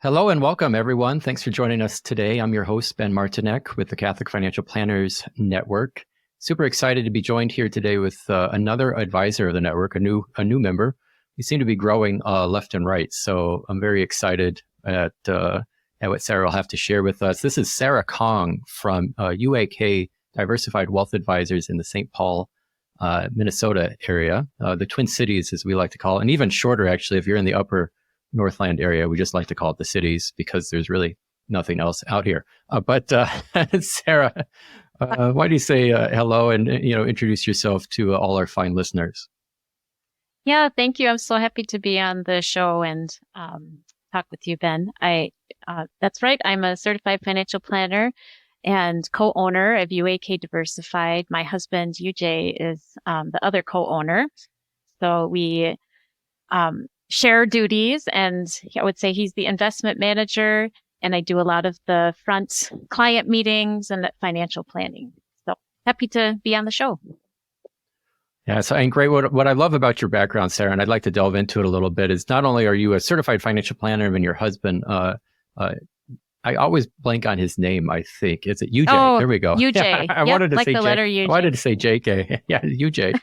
Hello and welcome, everyone. Thanks for joining us today. I'm your host, Ben Martinek with the Catholic Financial Planners Network. Super excited to be joined here today with another advisor of the network, a new member. We seem to be growing left and right, so I'm very excited at what Sarah will have to share with us. This is Sarah Kang from UAK Diversified Wealth Advisors in the St. Paul, Minnesota area, the Twin Cities, as we like to call it, and even shorter, actually, if you're in the upper Northland area. We just like to call it the cities because there's really nothing else out here. But Sarah, why do you say hello and introduce yourself to all our fine listeners? Yeah, thank you. I'm so happy to be on the show and talk with you, Ben. That's right. I'm a certified financial planner and co-owner of UAK Diversified. My husband, UJ, is the other co-owner. So we share duties, and I would say he's the investment manager, and I do a lot of the front client meetings and financial planning. So happy to be on the show. Yeah, so and great. What I love about your background, Sarah, and I'd like to delve into it a little bit, is not only are you a certified financial planner and your husband, I always blank on his name. I think is it UJ? Oh, there we go. UJ. I wanted to like say the letter I UJ. wanted to say JK. Yeah, UJ.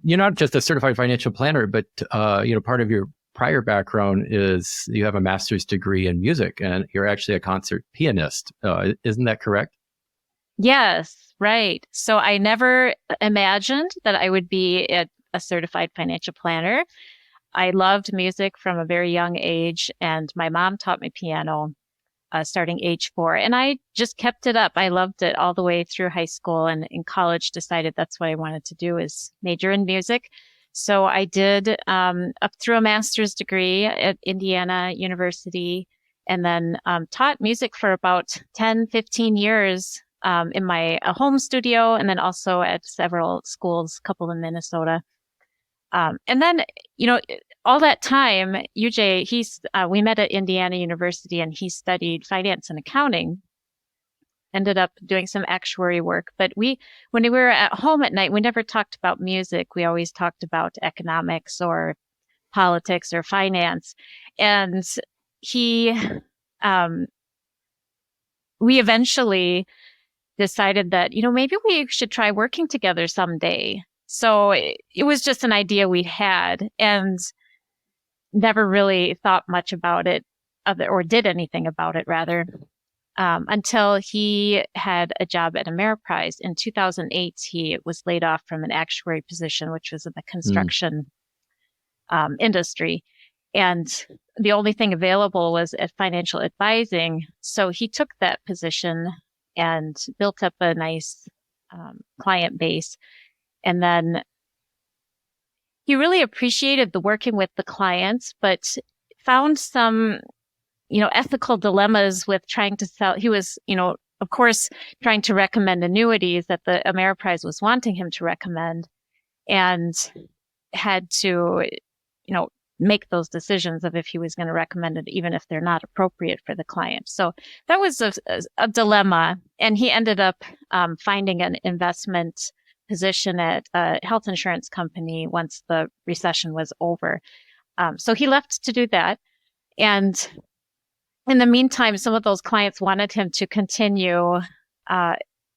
You're not just a certified financial planner, but part of your prior background is you have a master's degree in music, and you're actually a concert pianist. Isn't that correct? Yes, right. So I never imagined that I would be a certified financial planner. I loved music from a very young age, and my mom taught me piano starting age 4. And I just kept it up. I loved it all the way through high school, and in college decided that's what I wanted to do is major in music. So I did up through a master's degree at Indiana University, and then taught music for about 10, 15 years in my home studio, and then also at several schools, a couple in Minnesota. And then, all that time, UJ, we met at Indiana University, and he studied finance and accounting, ended up doing some actuary work. But when we were at home at night, we never talked about music. We always talked about economics or politics or finance. And we eventually decided that, maybe we should try working together someday. So it was just an idea we had and never really thought much about it or did anything about it rather, until he had a job at Ameriprise. In 2008, he was laid off from an actuary position, which was in the construction industry. And the only thing available was at financial advising. So he took that position and built up a nice client base. And then he really appreciated the working with the clients, but found some, ethical dilemmas with trying to sell. He was, of course, trying to recommend annuities that the Ameriprise was wanting him to recommend, and had to, make those decisions of if he was going to recommend it, even if they're not appropriate for the client. So that was a dilemma. And he ended up finding an investment position at a health insurance company once the recession was over. So he left to do that. And in the meantime, some of those clients wanted him to continue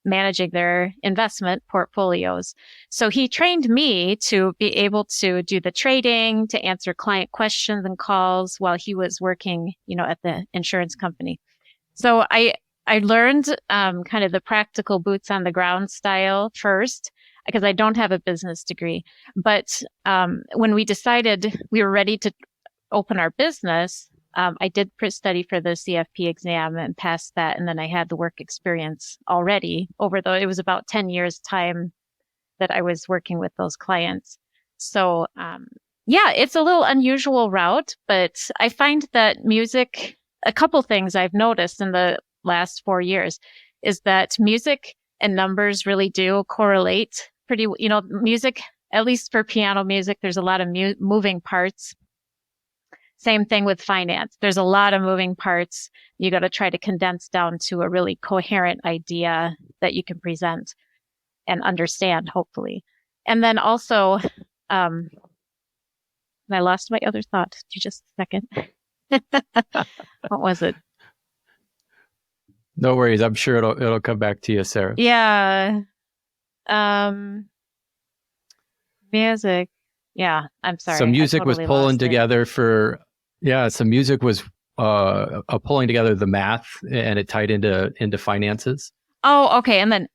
managing their investment portfolios. So he trained me to be able to do the trading, to answer client questions and calls while he was working, at the insurance company. So I learned kind of the practical boots on the ground style first, because I don't have a business degree. But when we decided we were ready to open our business, I did study for the CFP exam and passed that. And then I had the work experience already it was about 10 years time that I was working with those clients. So it's a little unusual route, but I find that music, a couple things I've noticed in the last 4 years is that music and numbers really do correlate pretty, music, at least for piano music, there's a lot of moving parts. Same thing with finance. There's a lot of moving parts. You got to try to condense down to a really coherent idea that you can present and understand, hopefully. And then also, I lost my other thought. Just a second. What was it? No worries. I'm sure it'll come back to you, Sarah. Yeah. Um, music. Yeah, I'm Some sorry. I music was totally pulling lost it. together some music was pulling together the math, and it tied into finances. Oh, okay. And then,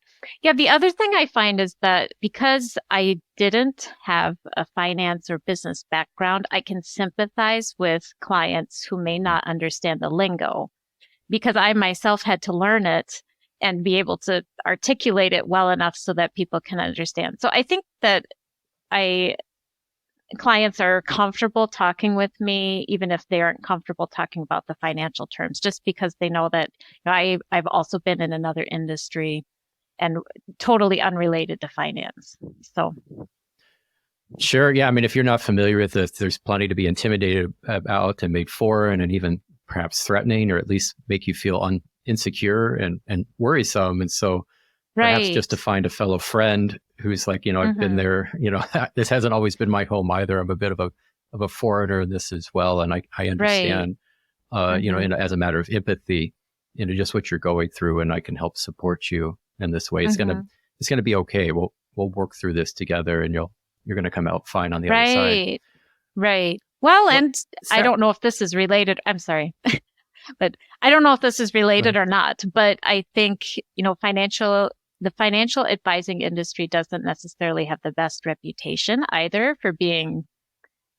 yeah, the other thing I find is that because I didn't have a finance or business background, I can sympathize with clients who may not understand the lingo because I myself had to learn it and be able to articulate it well enough so that people can understand. So I think that I clients are comfortable talking with me, even if they aren't comfortable talking about the financial terms, just because they know that I've also been in another industry and totally unrelated to finance. So, Sure. Yeah. I mean, if you're not familiar with this, there's plenty to be intimidated about and made foreign and even perhaps threatening, or at least make you feel insecure and worrisome. And so perhaps just right. to find a fellow friend who's like, I've been Mm-hmm. there, this hasn't always been my home either. I'm a bit of a foreigner in this as well. And I Right. understand, Mm-hmm. as a matter of empathy, just what you're going through, and I can help support you in this way. Mm-hmm. It's gonna be okay. We'll work through this together, and you're gonna come out fine on the other side. Right. Right. Well, What, and I Sarah? don't know if this is related. I'm sorry, but I don't know if this is Go related ahead. or not. But I think, the financial advising industry doesn't necessarily have the best reputation either for being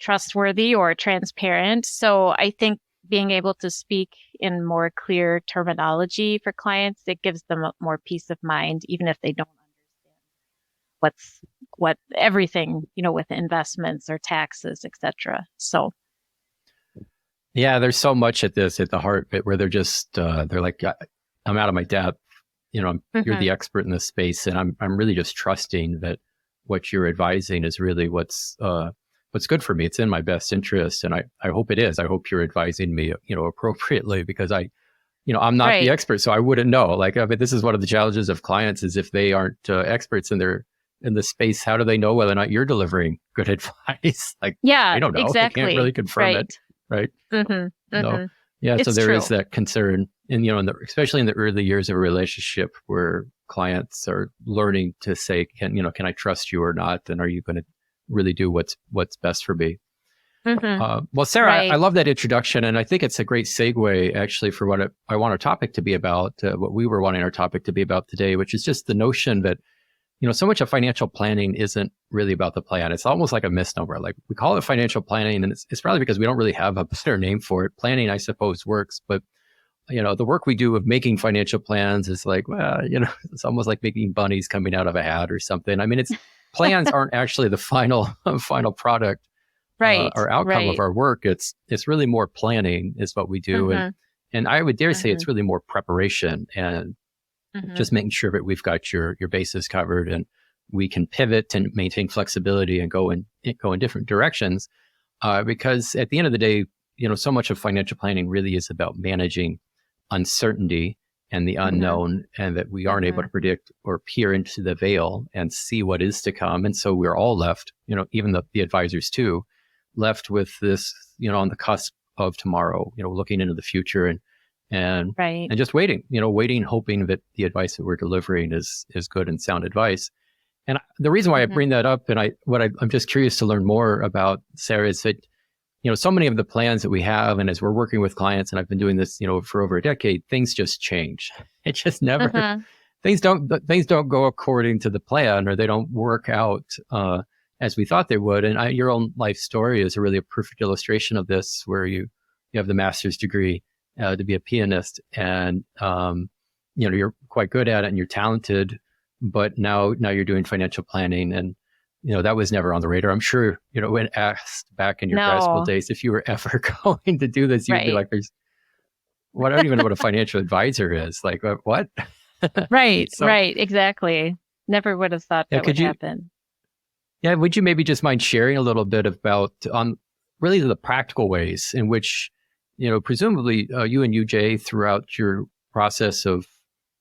trustworthy or transparent. So I think being able to speak in more clear terminology for clients, it gives them a more peace of mind, even if they don't understand what's what everything, with investments or taxes, etc. So, Yeah, there's so much at the heart of it where they're like, I'm out of my depth. You're hmm the expert in this space, and I'm really just trusting that what you're advising is really what's good for me. It's in my best interest, and I hope it is. I hope you're advising me, appropriately, because I'm not the right. expert, so I wouldn't know. Like, I mean, this is one of the challenges of clients is if they aren't experts in the space, how do they know whether or not you're delivering good advice? Like, they Yeah, don't know. They can't really exactly. confirm it, Right. right? hmm No. hmm Yeah, so It's there is true. that concern, and especially in the early years of a relationship, where clients are learning to say, can I trust you or not, and are you going to really do what's best for me? hmm Well, Sarah, I Right. love that introduction, and I think it's a great segue actually for what I want our topic to be about, what we were wanting our topic to be about today, which is just the notion that so much of financial planning isn't really about the plan. It's almost like a misnomer. Like, we call it financial planning, and it's probably because we don't really have a better name for it. Planning, I suppose, works, but the work we do of making financial plans is like, well, it's almost like making bunnies coming out of a hat or something. I mean, it's plans aren't actually the final final product Right. or outcome of Right. our work. It's really more planning is what we do, and hmm and I would dare say hmm it's really more preparation and hmm just making sure that we've got your bases covered, and we can pivot and maintain flexibility and go in different directions. Because at the end of the day, so much of financial planning really is about managing uncertainty and the hmm unknown, and that we aren't able hmm to predict or peer into the veil and see what is to come. And so we're all left, even the advisors too, left with this, on the cusp of tomorrow, looking into the future and Right. and just waiting, hoping that the advice that we're delivering is good and sound advice. And the reason why I hmm bring that up, and I'm just curious to learn more about, Sarah, is that so many of the plans that we have, and as we're working with clients, and I've been doing this, for over a decade, things just change. It just never hmm things don't go according to the plan, or they don't work out as we thought they would. And your own life story is really a perfect illustration of this, where you have the master's degree to be a pianist, and you're quite good at it, and you're talented, but now you're doing financial planning, and that was never on the radar. I'm sure, when asked back in your grad school No. days if you were ever going to do this, you'd be Right. like, I don't even know what a financial advisor is. Like, what? Right. So, Right. Exactly. Never would have thought yeah, that would could you, happen. yeah, would you maybe just mind sharing a little bit about really the practical ways in which, presumably you and UJ throughout your process of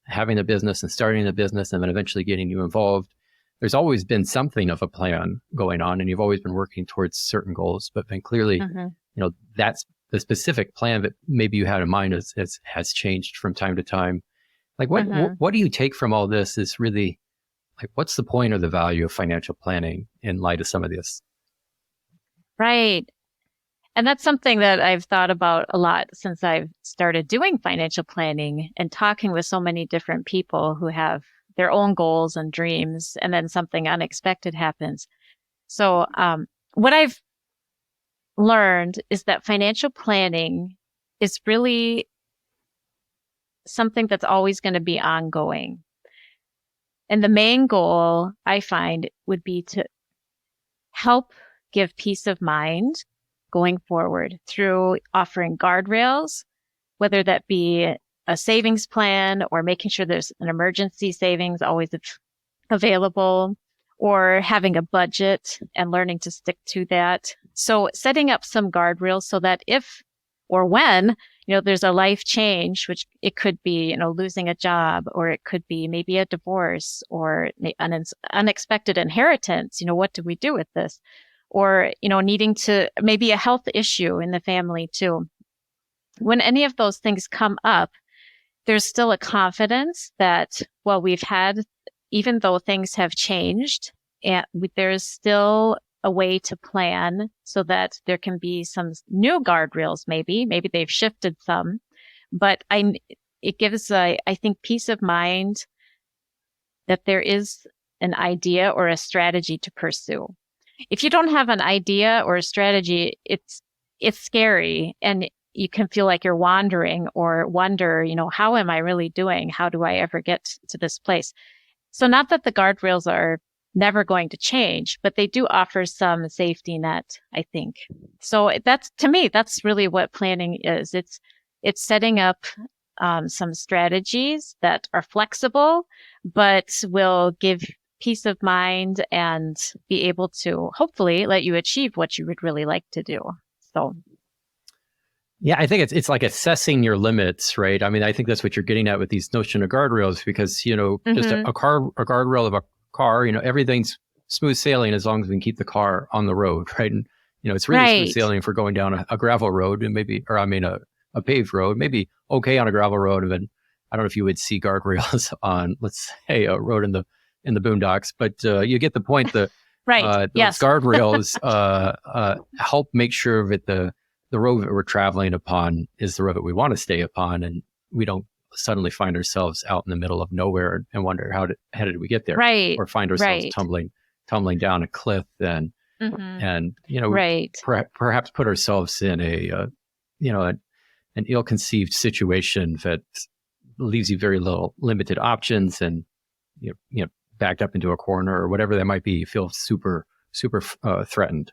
having a business and starting a business and then eventually getting you involved, there's always been something of a plan going on, and you've always been working towards certain goals, but then clearly, hmm that's the specific plan that maybe you had in mind has changed from time to time. Like what do you take from all this is really like, what's the point or the value of financial planning in light of some of this? Right. And that's something that I've thought about a lot since I've started doing financial planning and talking with so many different people who have their own goals and dreams, and then something unexpected happens. So, what I've learned is that financial planning is really something that's always going to be ongoing. And the main goal I find would be to help give peace of mind going forward through offering guardrails, whether that be a savings plan or making sure there's an emergency savings always available, or having a budget and learning to stick to that. So setting up some guardrails so that if or when, there's a life change, which it could be, losing a job, or it could be maybe a divorce or an unexpected inheritance. What do we do with this? Or, needing to maybe a health issue in the family too. When any of those things come up, there's still a confidence that, well, even though things have changed, and there's still a way to plan so that there can be some new guardrails. Maybe they've shifted some, but it gives, I think, peace of mind that there is an idea or a strategy to pursue. If you don't have an idea or a strategy, it's scary, and you can feel like you're wandering or wonder, how am I really doing? How do I ever get to this place? So not that the guardrails are never going to change, but they do offer some safety net, I think. So to me, that's really what planning is. It's setting up some strategies that are flexible, but will give peace of mind and be able to hopefully let you achieve what you would really like to do. So. Yeah, I think it's like assessing your limits, right? I mean, I think that's what you're getting at with these notion of guardrails, because, just a guardrail of a car, everything's smooth sailing as long as we can keep the car on the road, right? And, it's really smooth sailing if we're going down a gravel road and a paved road, maybe okay on a gravel road. And then I don't know if you would see guardrails on, let's say, a road in the boondocks, but you get the point. Right. Yes. Those guardrails help make sure that the road that we're traveling upon is the road that we want to stay upon, and we don't suddenly find ourselves out in the middle of nowhere and wonder how did we get there, right? Or find ourselves tumbling down a cliff and perhaps put ourselves in an ill-conceived situation that leaves you very limited options, and backed up into a corner or whatever that might be. You feel super threatened.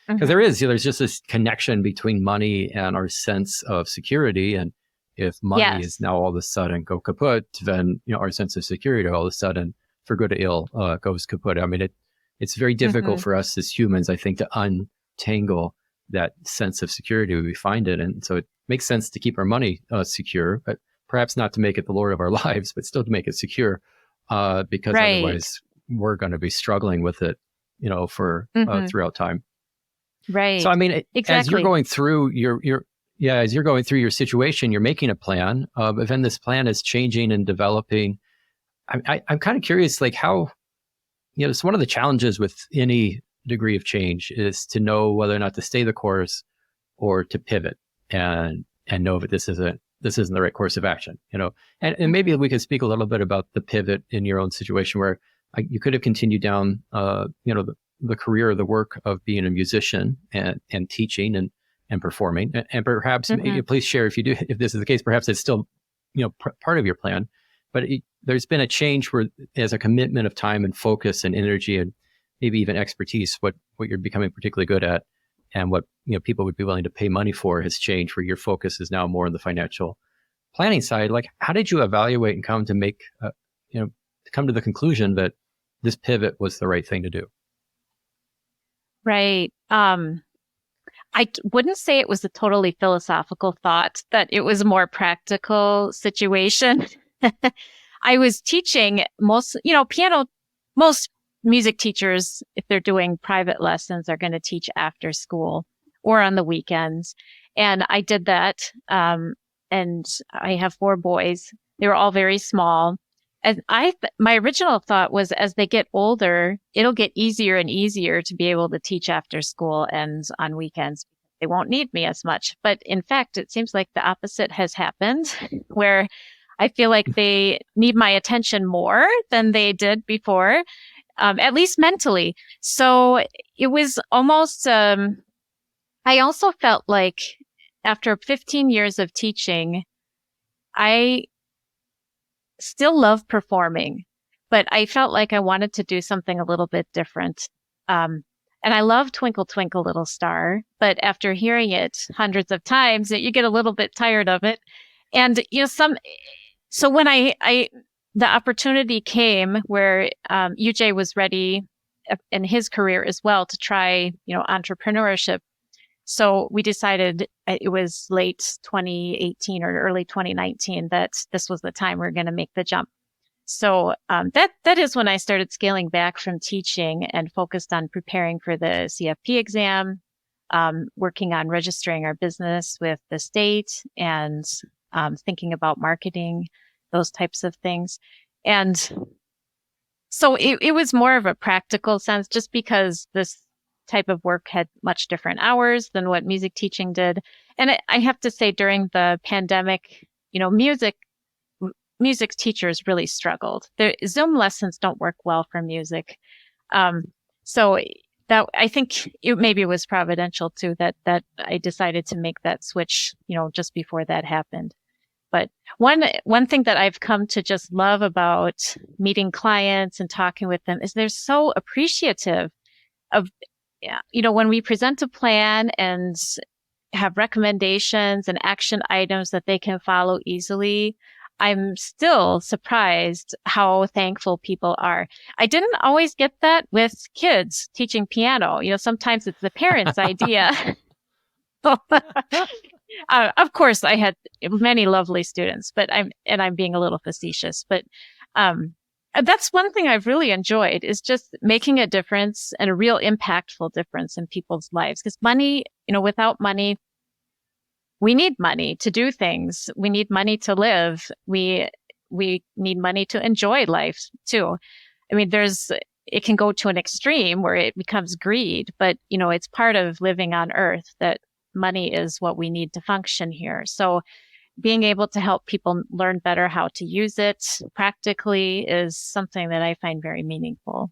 Because there's just this connection between money and our sense of security. And if money is now all of a sudden go kaput, then our sense of security all of a sudden, for good or ill, goes kaput. I mean, it's very difficult for us as humans, I think, to untangle that sense of security we find it. And so it makes sense to keep our money secure, but perhaps not to make it the lord of our lives, but still to make it secure, because otherwise we're going to be struggling with it, for throughout time. Right. So, I mean, exactly. As you're going through as you're going through your situation, you're making a plan, but then this plan is changing and developing. I'm kind of curious, like how, it's one of the challenges with any degree of change is to know whether or not to stay the course or to pivot and know that this isn't the right course of action, and maybe we could speak a little bit about the pivot in your own situation where you could have continued down, the career or the work of being a musician and teaching and performing, and perhaps please share if this is the case, perhaps it's still part of your plan, but there's been a change where as a commitment of time and focus and energy and maybe even expertise, what you're becoming particularly good at and what people would be willing to pay money for has changed, where your focus is now more on the financial planning side. Like, how did you evaluate and come to come to the conclusion that this pivot was the right thing to do? Right. I wouldn't say it was a totally philosophical thought, that it was a more practical situation. I was teaching piano. Most music teachers, if they're doing private lessons, are going to teach after school or on the weekends. And I did that. And I have 4 boys. They were all very small. And my original thought was as they get older, it'll get easier and easier to be able to teach after school and on weekends. They won't need me as much. But in fact, it seems like the opposite has happened, where I feel like they need my attention more than they did before, at least mentally. So it was almost, I also felt like after 15 years of teaching, I still love performing, but I felt like I wanted to do something a little bit different. And I love Twinkle, Twinkle, Little Star, but after hearing it hundreds of times, you get a little bit tired of it. And, so when the opportunity came where UJ was ready in his career as well to try, entrepreneurship. So we decided it was late 2018 or early 2019 that this was the time we are going to make the jump. So that is when I started scaling back from teaching and focused on preparing for the CFP exam, working on registering our business with the state, and thinking about marketing, those types of things. And so it was more of a practical sense, just because this type of work had much different hours than what music teaching did. And I have to say, during the pandemic, music teachers really struggled. The Zoom lessons don't work well for music. So that, I think maybe it was providential too, that I decided to make that switch, just before that happened. But one thing that I've come to just love about meeting clients and talking with them is they're so appreciative of, when we present a plan and have recommendations and action items that they can follow easily. I'm still surprised how thankful people are. I didn't always get that with kids teaching piano. Sometimes it's the parents' idea. Of course, I had many lovely students, but I'm being a little facetious. But that's one thing I've really enjoyed, is just making a difference, and a real impactful difference in people's lives. Because money, without money, we need money to do things. We need money to live. We need money to enjoy life too. I mean, it can go to an extreme where it becomes greed, but it's part of living on earth that money is what we need to function here. So being able to help people learn better how to use it practically is something that I find very meaningful.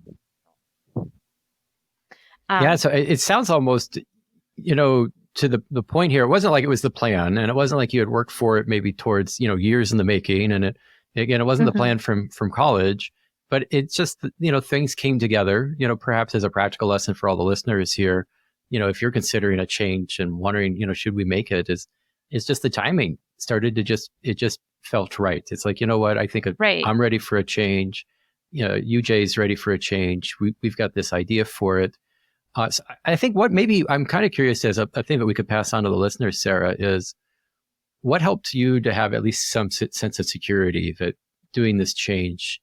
Yeah, so it sounds almost, to the point here, it wasn't like it was the plan, and it wasn't like you had worked for it maybe towards, years in the making. And it wasn't the plan from college, but it's just, things came together, perhaps as a practical lesson for all the listeners here. If you're considering a change and wondering, should we make it, it's just the timing started to it just felt right. It's like, what, I think Right. I'm ready for a change. UJ's ready for a change. We've got this idea for it. So I think what maybe I'm kind of curious as a thing that we could pass on to the listeners, Sarah, is what helped you to have at least some sense of security that doing this change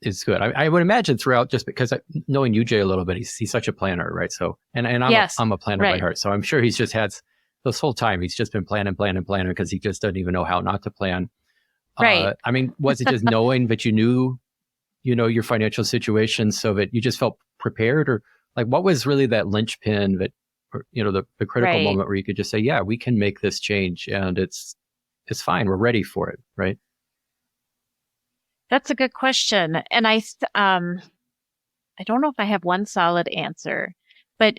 is good. I would imagine throughout, just because knowing UJ a little bit, he's such a planner, right? So, and I'm a planner by heart. So I'm sure he's just had this whole time, he's just been planning because he just doesn't even know how not to plan. Right. I mean, was it just knowing that you knew, your financial situation so that you just felt prepared, or like what was really that linchpin that, the critical moment where you could just say, yeah, we can make this change and it's fine. We're ready for it. Right. That's a good question. And I don't know if I have one solid answer, but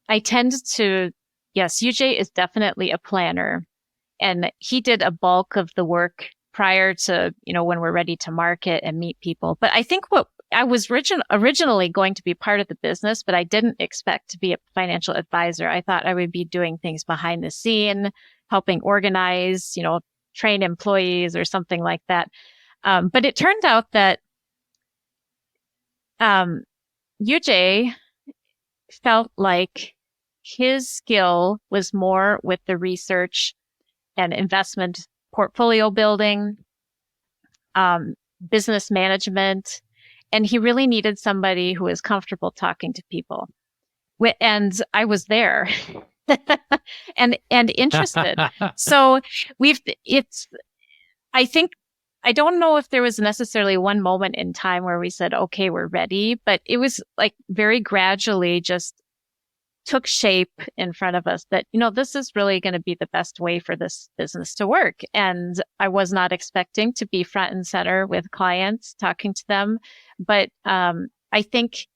I tend to, yes, UJ is definitely a planner, and he did a bulk of the work prior to, when we're ready to market and meet people. But I think what I was originally going to be part of the business, but I didn't expect to be a financial advisor. I thought I would be doing things behind the scene, helping organize, train employees or something like that. But it turned out that UJ felt like his skill was more with the research and investment portfolio building, business management, and he really needed somebody who was comfortable talking to people. And I was there. and interested. So I think, I don't know if there was necessarily one moment in time where we said, okay, we're ready, but it was like very gradually just took shape in front of us that, this is really going to be the best way for this business to work. And I was not expecting to be front and center with clients, talking to them. But I think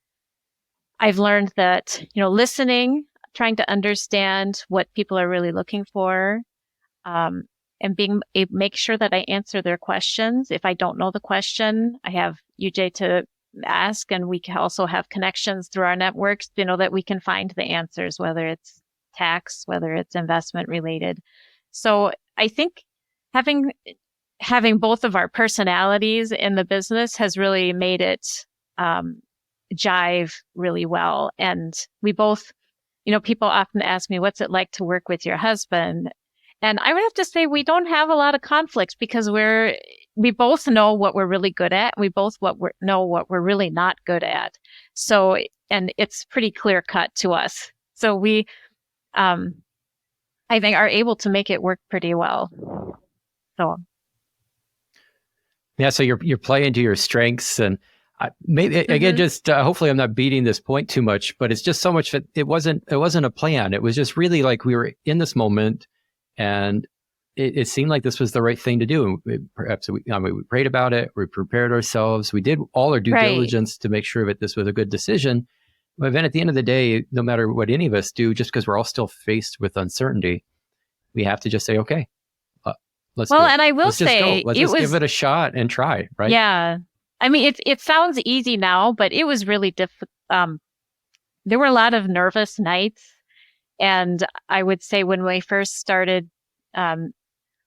I've learned that, listening, trying to understand what people are really looking for, and make sure that I answer their questions. If I don't know the question, I have UJ to ask, and we can also have connections through our networks, that we can find the answers, whether it's tax, whether it's investment related. So I think having both of our personalities in the business has really made it jive really well. And we both, people often ask me, what's it like to work with your husband? And I would have to say we don't have a lot of conflicts because we both know what we're really good at. We both know what we're really not good at. So, and it's pretty clear cut to us. So we, I think, are able to make it work pretty well. So. Yeah. So you're playing to your strengths, and maybe again, just hopefully I'm not beating this point too much, but it's just so much that it wasn't a plan. It was just really like we were in this moment. And it seemed like this was the right thing to do. Perhaps we prayed about it. We prepared ourselves. We did all our due diligence to make sure that this was a good decision. But then at the end of the day, no matter what any of us do, just because we're all still faced with uncertainty, we have to just say, okay, let's do it. And I will say, let's just give it a shot and try, right? Yeah. I mean, it sounds easy now, but it was really difficult. There were a lot of nervous nights. And I would say when we first started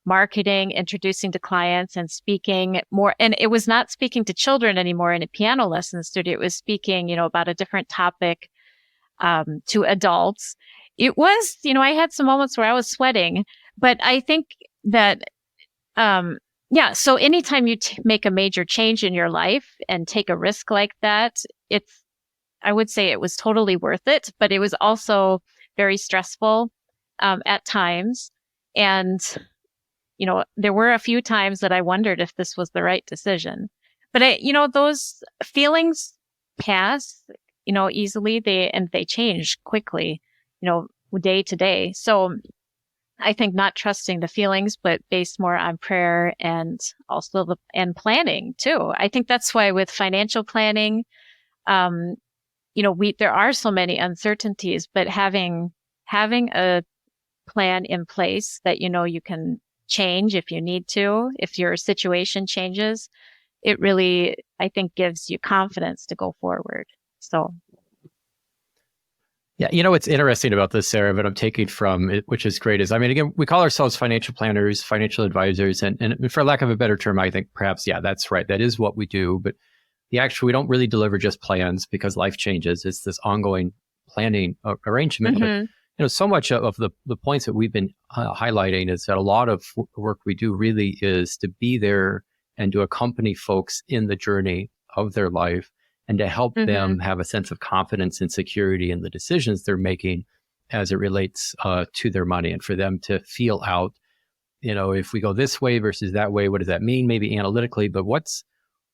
marketing, introducing to clients and speaking more, and it was not speaking to children anymore in a piano lesson studio. It was speaking, about a different topic to adults. It was, I had some moments where I was sweating, but I think that, so anytime you make a major change in your life and take a risk like that, I would say it was totally worth it, but it was also very stressful at times. And, there were a few times that I wondered if this was the right decision. But, those feelings pass, easily. They change quickly, day to day. So I think not trusting the feelings, but based more on prayer and also and planning too. I think that's why with financial planning, there are so many uncertainties, but having a plan in place that, you can change if you need to, if your situation changes, it really, I think, gives you confidence to go forward. So. Yeah, what's interesting about this, Sarah, that I'm taking from it, which is great, is, again, we call ourselves financial planners, financial advisors, and for lack of a better term, I think perhaps, yeah, that's right. That is what we do. But we don't really deliver just plans because life changes. It's this ongoing planning arrangement. But, so much of the points that we've been highlighting is that a lot of work we do really is to be there and to accompany folks in the journey of their life and to help them have a sense of confidence and security in the decisions they're making as it relates to their money, and for them to feel out, if we go this way versus that way, what does that mean? Maybe analytically, but what's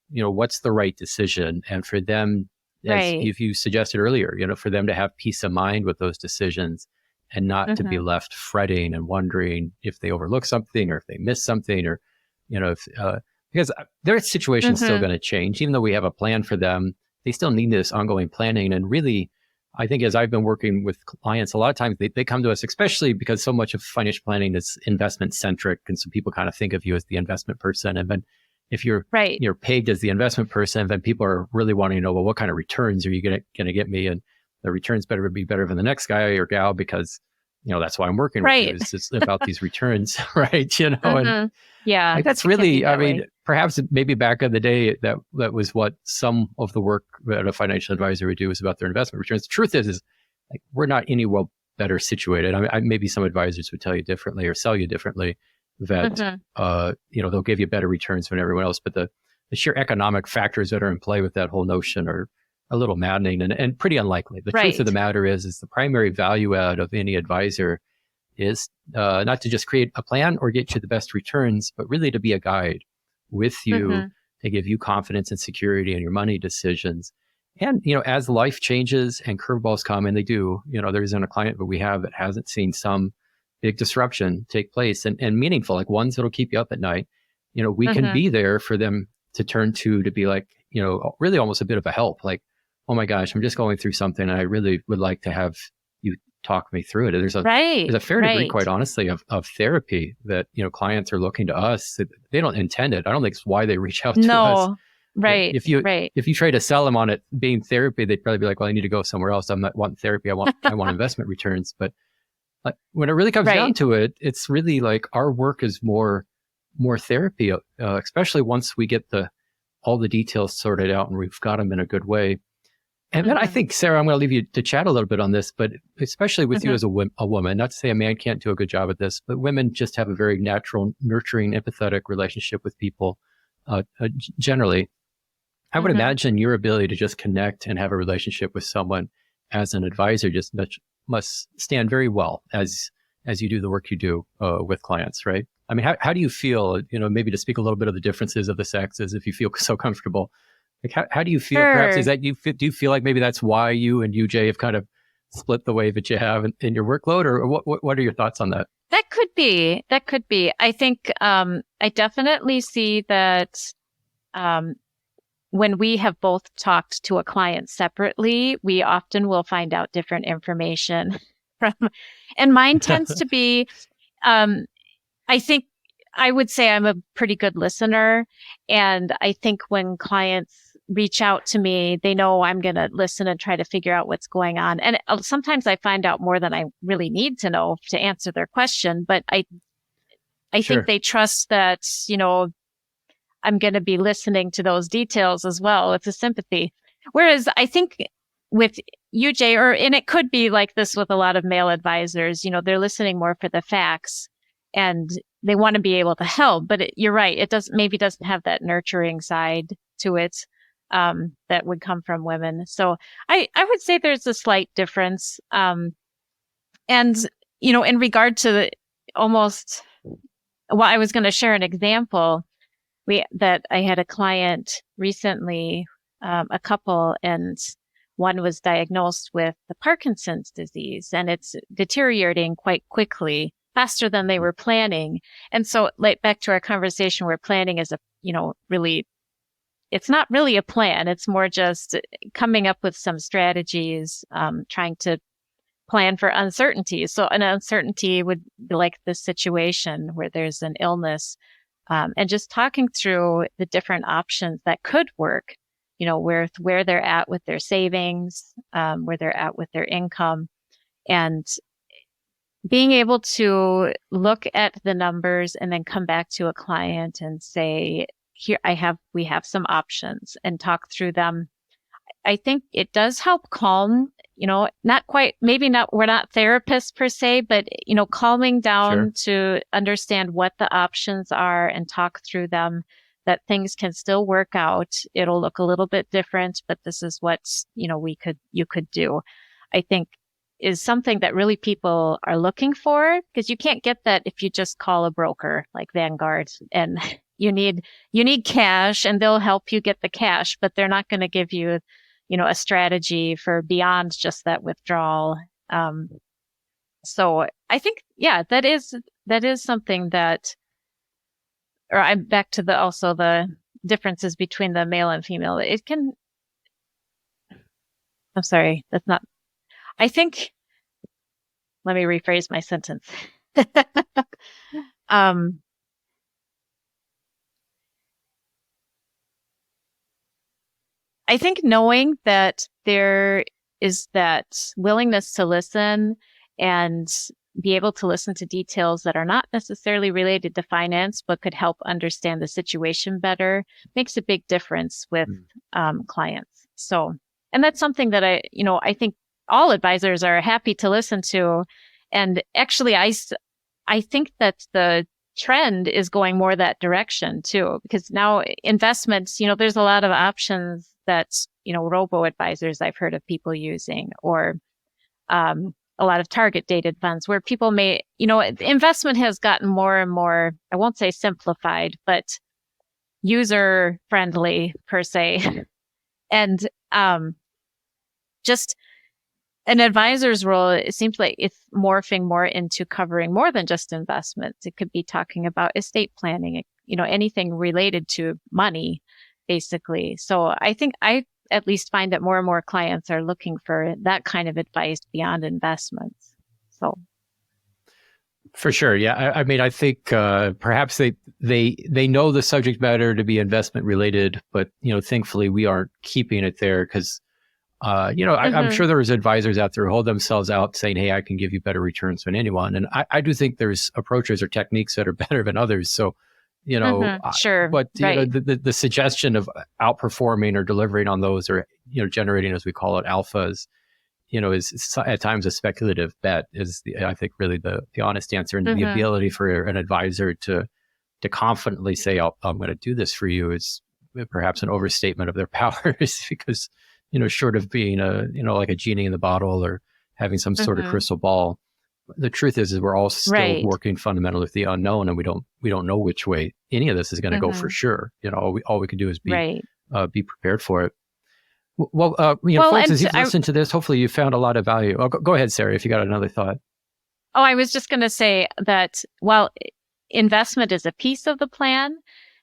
the right decision? And for them, as you suggested earlier, for them to have peace of mind with those decisions and not to be left fretting and wondering if they overlook something or if they miss something, or, because their situation's still going to change. Even though we have a plan for them, they still need this ongoing planning. And really, I think as I've been working with clients, a lot of times they come to us, especially because so much of financial planning is investment centric. And so people kind of think of you as the investment person. And then if you're pegged as the investment person, then people are really wanting to know, well, what kind of returns are you going to get me? And the returns better be better than the next guy or gal, because, that's why I'm working with you. It's about these returns, right? And yeah, that's really, perhaps maybe back in the day, that was what some of the work that a financial advisor would do, is about their investment returns. The truth is like, we're not any better situated. Maybe some advisors would tell you differently or sell you differently, that, they'll give you better returns than everyone else. But the sheer economic factors that are in play with that whole notion are a little maddening and pretty unlikely. The truth of the matter is the primary value add of any advisor is not to just create a plan or get you the best returns, but really to be a guide with you to give you confidence and security in your money decisions. And, as life changes and curveballs come, and they do, there isn't a client that we have that hasn't seen some big disruption take place and meaningful, like ones that'll keep you up at night. We can be there for them to turn to be like, really almost a bit of a help. Like, oh my gosh, I'm just going through something and I really would like to have you talk me through it. There's a fair degree, quite honestly, of therapy that, clients are looking to us. They don't intend it. I don't think it's why they reach out to us. Right. If you try to sell them on it being therapy, they'd probably be like, well, I need to go somewhere else. I'm not wanting therapy. I want investment returns. But when it really comes down to it, it's really like our work is more therapy, especially once we get all the details sorted out and we've got them in a good way. And then I think, Sarah, I'm going to leave you to chat a little bit on this, but especially with you as a woman, not to say a man can't do a good job at this, but women just have a very natural, nurturing, empathetic relationship with people generally. I would imagine your ability to just connect and have a relationship with someone as an advisor just must stand very well as you do the work you do with clients, right? I mean, how do you feel, maybe to speak a little bit of the differences of the sexes, if you feel so comfortable? Like, how do you feel? Perhaps is that do you feel like maybe that's why you and UJ have kind of split the way that you have in your workload, or what are your thoughts on that? That could be. I think I definitely see that when we have both talked to a client separately, we often will find out different information and mine tends to be, I think I would say I'm a pretty good listener. And I think when clients reach out to me, they know I'm going to listen and try to figure out what's going on. And sometimes I find out more than I really need to know to answer their question. But I think they trust that, I'm going to be listening to those details as well. It's a sympathy. Whereas I think with UJ, and it could be like this with a lot of male advisors, they're listening more for the facts and they want to be able to help. But you're right. It doesn't have that nurturing side to it that would come from women. So I would say there's a slight difference. And, in regard to I was going to share an example that I had a client recently, a couple, and one was diagnosed with the Parkinson's disease, and it's deteriorating quite quickly, faster than they were planning. And so, back to our conversation where planning is really, it's not really a plan. It's more just coming up with some strategies, trying to plan for uncertainties. So an uncertainty would be like this situation where there's an illness, and just talking through the different options that could work, where they're at with their savings, where they're at with their income, and being able to look at the numbers and then come back to a client and say, we have some options, and talk through them. I think it does help calm, not quite, maybe not, we're not therapists per se, but, calming down to understand what the options are and talk through them, that things can still work out. It'll look a little bit different, but this is what, you could do, I think is something that really people are looking for, because you can't get that if you just call a broker like Vanguard and you need cash and they'll help you get the cash, but they're not going to give you a strategy for beyond just that withdrawal. So I think, that is something that, or I'm back to the differences between the male and female. I'm sorry, that's not, I think, let me rephrase my sentence. I think knowing that there is that willingness to listen and be able to listen to details that are not necessarily related to finance, but could help understand the situation better makes a big difference with clients. So, and that's something that I think all advisors are happy to listen to. And actually, I think that the trend is going more that direction too, because now investments, there's a lot of options that robo advisors I've heard of people using, or a lot of target dated funds where people may, investment has gotten more and more, I won't say simplified, but user friendly per se. And just an advisor's role, it seems like it's morphing more into covering more than just investments. It could be talking about estate planning, anything related to money, basically. So I think I at least find that more and more clients are looking for that kind of advice beyond investments. So. For sure. Yeah. I mean, I think perhaps they know the subject matter to be investment related, but, thankfully we aren't keeping it there because, I'm sure there's advisors out there who hold themselves out saying, hey, I can give you better returns than anyone. And I do think there's approaches or techniques that are better than others. So, sure. But, right. The suggestion of outperforming or delivering on those or, generating, as we call it, alphas, is at times a speculative bet is I think really the honest answer, and the ability for an advisor to confidently say, I'm going to do this for you is perhaps an overstatement of their powers because, short of being like a genie in the bottle or having some sort of crystal ball, the truth is we're all still working fundamentally with the unknown, and we don't know which way any of this is going to go for sure. All we can do is be prepared for it. Well, folks, as you've listened to this, hopefully you found a lot of value. Oh, go ahead, Sarah, if you got another thought. Oh, I was just going to say that while investment is a piece of the plan,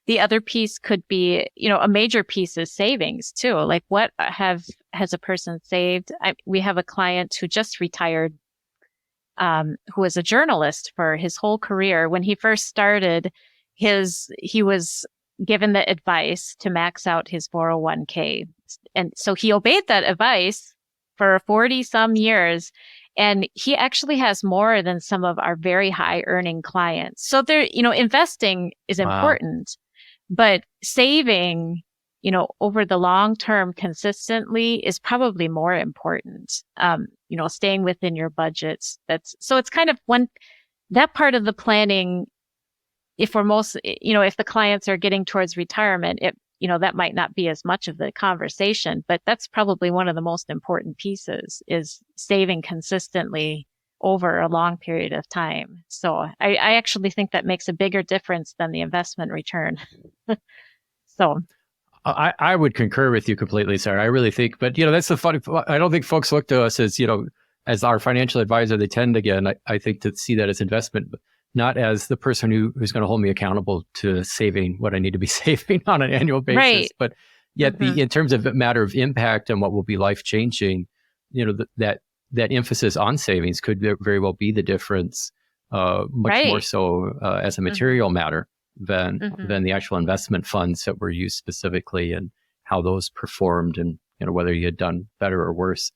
the other piece could be, a major piece is savings too. Like what has a person saved? We have a client who just retired, who was a journalist for his whole career. When he first started, he was given the advice to max out his 401k. And so he obeyed that advice for 40 some years. And he actually has more than some of our very high earning clients. So investing is important, but saving, over the long term consistently is probably more important. Staying within your budgets. So it's kind of that part of the planning. If the clients are getting towards retirement, that might not be as much of the conversation, but that's probably one of the most important pieces is saving consistently over a long period of time. So I actually think that makes a bigger difference than the investment return. So. I would concur with you completely, Sarah. I really think, but that's the funny. I don't think folks look to us as our financial advisor. They tend again, I think, to see that as investment, but not as the person who's going to hold me accountable to saving what I need to be saving on an annual basis. Right. But yet, in terms of a matter of impact and what will be life changing, that emphasis on savings could very well be the difference, much more so as a material matter than the actual investment funds that were used specifically and how those performed and whether you had done better or worse.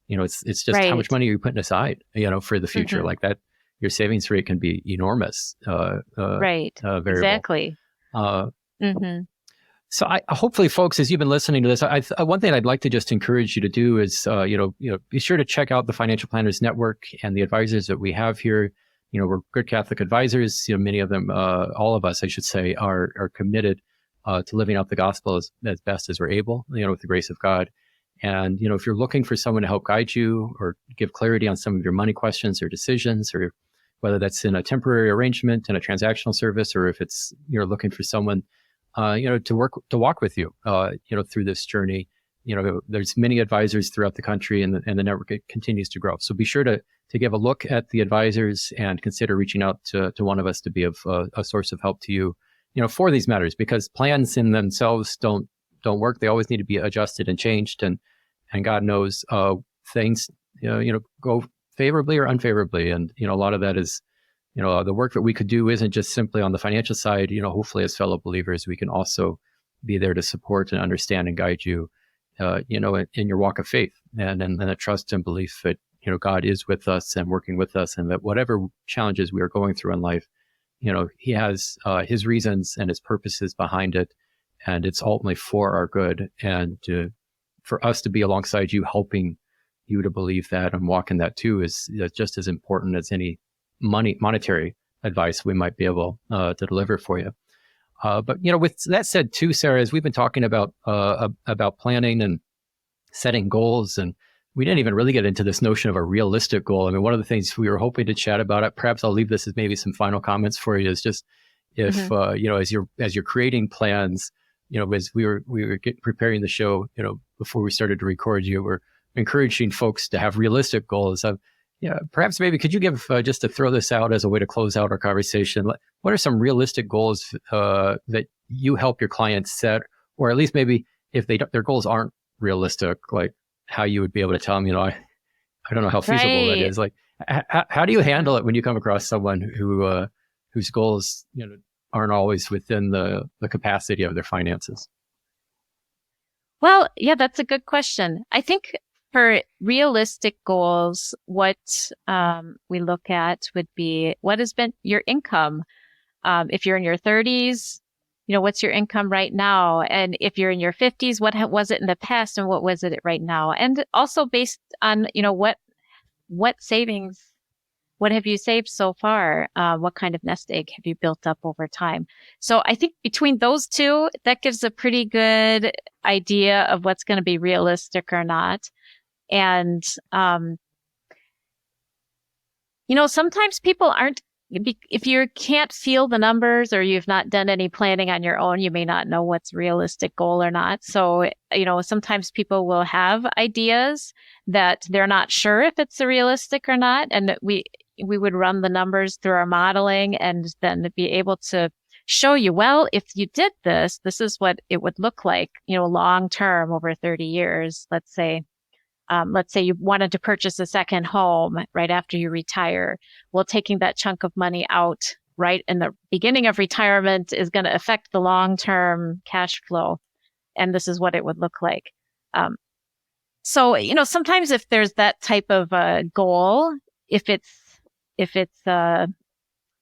It's just how much money you're putting aside, for the future like that. Your savings rate can be enormous. Variable. Exactly. So hopefully, folks, as you've been listening to this, one thing I'd like to just encourage you to do is, be sure to check out the Financial Planners Network and the advisors that we have here. We're good Catholic advisors. Many of them, all of us, I should say, are committed to living out the gospel as best as we're able, with the grace of God. And, if you're looking for someone to help guide you or give clarity on some of your money questions or decisions, or whether that's in a temporary arrangement in a transactional service, or if it's you're looking for someone, to walk with you, through this journey. There's many advisors throughout the country, and the network continues to grow. So be sure to give a look at the advisors and consider reaching out to one of us to be a source of help to you, for these matters, because plans in themselves don't work. They always need to be adjusted and changed, and God knows things go favorably or unfavorably, and a lot of that is the work that we could do isn't just simply on the financial side. Hopefully as fellow believers we can also be there to support and understand and guide you in your walk of faith, and a trust and belief that God is with us and working with us, and that whatever challenges we are going through in life, he has his reasons and his purposes behind it, and it's ultimately for our good, and for us to be alongside you, helping you to believe that and walk in that too is just as important as any monetary advice we might be able to deliver for you. But with that said too, Sarah, as we've been talking about planning and setting goals. And we didn't even really get into this notion of a realistic goal. I mean, one of the things we were hoping to chat about, perhaps I'll leave this as maybe some final comments for you, is just if, as you're creating plans, as we were preparing the show, before we started to record, you were encouraging folks to have realistic goals. Perhaps maybe could you give, just to throw this out as a way to close out our conversation, what are some realistic goals that you help your clients set, or at least maybe if their goals aren't realistic, like how you would be able to tell them, I don't know how feasible that is. Like, how do you handle it when you come across someone whose goals, aren't always within the capacity of their finances? Well, yeah, that's a good question. I think for realistic goals, what we look at would be what has been your income. If you're in your 30s, what's your income right now? And if you're in your 50s, what was it in the past and what was it right now? And also based on, what savings, what have you saved so far? What kind of nest egg have you built up over time? So I think between those two, that gives a pretty good idea of what's going to be realistic or not. And, sometimes people aren't, if you can't feel the numbers or you've not done any planning on your own, you may not know what's realistic goal or not. So, sometimes people will have ideas that they're not sure if it's a realistic or not. And we would run the numbers through our modeling and then be able to show you, well, if you did this, this is what it would look like, long term over 30 years, let's say. Let's say you wanted to purchase a second home right after you retire. Well, taking that chunk of money out right in the beginning of retirement is going to affect the long-term cash flow. And this is what it would look like. So, sometimes if there's that type of goal, if it's a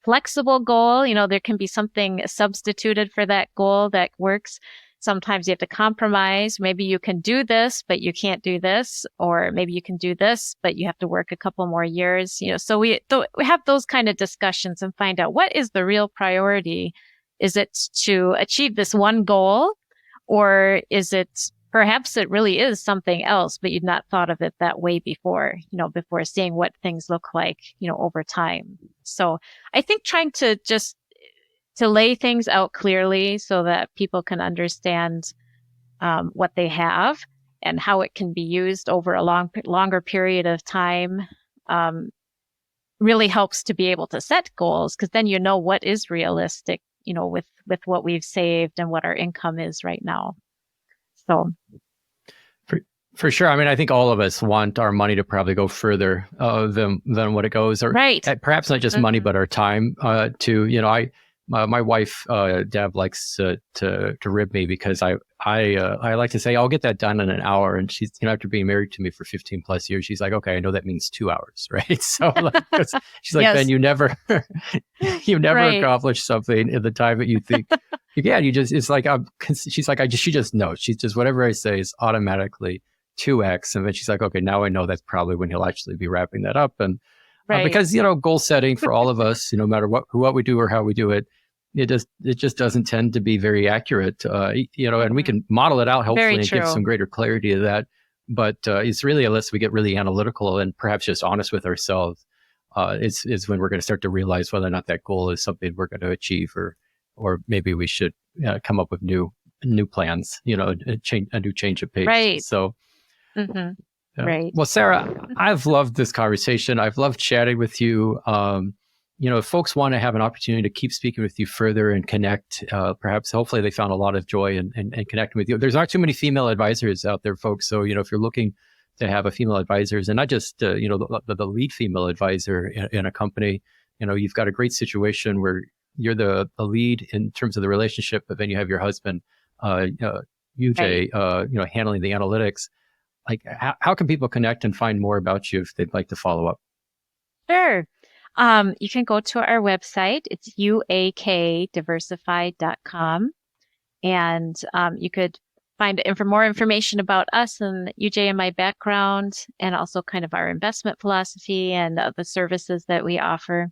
flexible goal, there can be something substituted for that goal that works. Sometimes you have to compromise. Maybe you can do this, but you can't do this, or maybe you can do this, but you have to work a couple more years. So we have those kind of discussions and find out what is the real priority. Is it to achieve this one goal, or is it perhaps it really is something else, but you'd not thought of it that way before, before seeing what things look like, over time. So I think trying to just to lay things out clearly so that people can understand what they have and how it can be used over a longer period of time really helps to be able to set goals, because then what is realistic, with what we've saved and what our income is right now. So. For sure. I mean, I think all of us want our money to probably go further than what it goes, or right. Perhaps not just money, but our time too. My wife, Deb, likes to rib me because I like to say, I'll get that done in an hour. And she's, after being married to me for 15 plus years, she's like, okay, I know that means 2 hours, right? So she's like, yes. Ben, you never right. accomplish something in the time that you think. Yeah, it's like, she's like, she just knows. She's just, whatever I say is automatically 2x. And then she's like, okay, now I know that's probably when he'll actually be wrapping that up. And right. Because, goal setting for all of us, no matter what we do or how we do it, it just doesn't tend to be very accurate, and we can model it out hopefully and give some greater clarity to that. But it's really, unless we get really analytical and perhaps just honest with ourselves, is when we're going to start to realize whether or not that goal is something we're going to achieve, or maybe we should come up with new plans, a new change of pace. Right. So. Mm-hmm. Right. Well, Sarah, I've loved this conversation. I've loved chatting with you. If folks want to have an opportunity to keep speaking with you further and connect, perhaps hopefully they found a lot of joy in connecting with you. There's not too many female advisors out there, folks. So, if you're looking to have a female advisor, and not just, the lead female advisor in a company, you've got a great situation where you're the lead in terms of the relationship, but then you have your husband, UJ, right. Handling the analytics. Like, how can people connect and find more about you if they'd like to follow up? Sure. You can go to our website. It's UAKdiversified.com. And you could find more information about us and UJ and my background, and also kind of our investment philosophy and the services that we offer.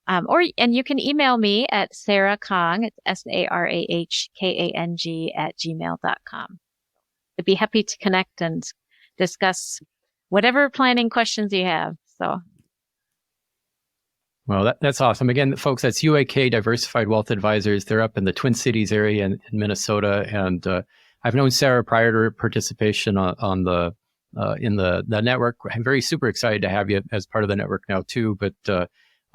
And you can email me at Sarah Kang, it's SarahKang @gmail.com. I'd be happy to connect and discuss whatever planning questions you have. So. Well, that's awesome. Again, folks, that's UAK Diversified Wealth Advisors. They're up in the Twin Cities area in Minnesota, and I've known Sarah prior to her participation on the in the network. I'm very super excited to have you as part of the network now too. But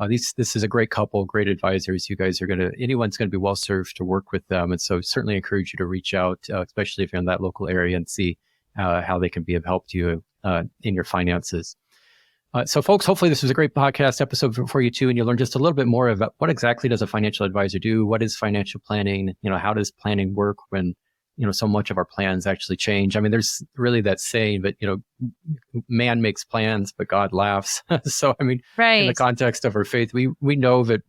this is a great couple, great advisors. You guys are anyone's going to be well served to work with them, and so certainly encourage you to reach out, especially if you're in that local area, and see how they can be of help to you in your finances. So folks, hopefully this was a great podcast episode for you too, and you'll learn just a little bit more about what exactly does a financial advisor do? What is financial planning? How does planning work when, so much of our plans actually change? I mean, there's really that saying, but, man makes plans, but God laughs. So, I mean, in the context of our faith, we know that,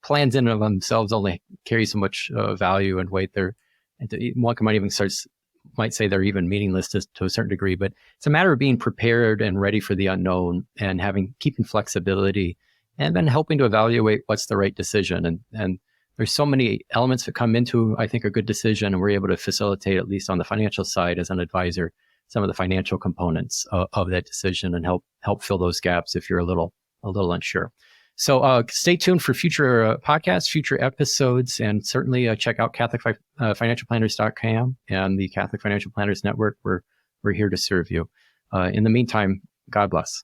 plans in and of themselves only carry so much value and weight there. And one might even might say they're even meaningless to a certain degree, but it's a matter of being prepared and ready for the unknown and keeping flexibility and then helping to evaluate what's the right decision. And there's so many elements that come into, I think, a good decision, and we're able to facilitate, at least on the financial side as an advisor, some of the financial components of that decision and help fill those gaps if you're a little unsure. So stay tuned for future podcasts, future episodes, and certainly check out CatholicFinancialPlanners.com and the Catholic Financial Planners Network. We're here to serve you. In the meantime, God bless.